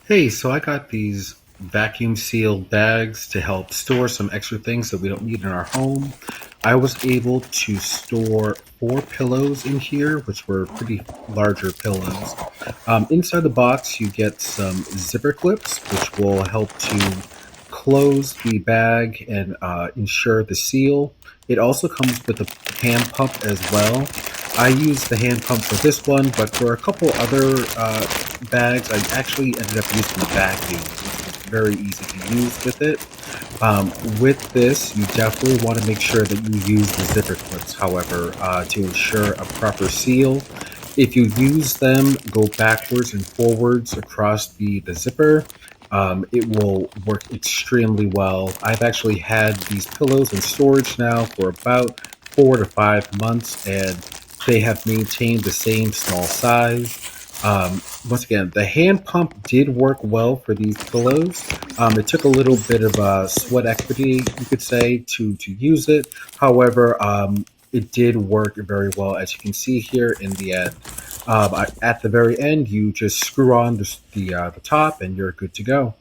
Hey, so I got these vacuum sealed bags to help store some extra things that we don't need in our home. I was able to store four pillows in here, which were pretty larger pillows. Inside the box, you get some zipper clips, which will help to close the bag and ensure the seal. It also comes with a hand pump as well. I use the hand pump for this one, but for a couple other bags, I actually ended up using the vacuum, which was very easy to use with it. With this, you definitely want to make sure that you use the zipper clips, however, to ensure a proper seal. If you use them, go backwards and forwards across the zipper. It will work extremely well. I've actually had these pillows in storage now for about 4 to 5 months, and they have maintained the same small size. Once again, the hand pump did work well for these pillows. It took a little bit of sweat equity, you could say, to use it. However, it did work very well, as you can see here in the end. At the very end, you just screw on the top, and you're good to go.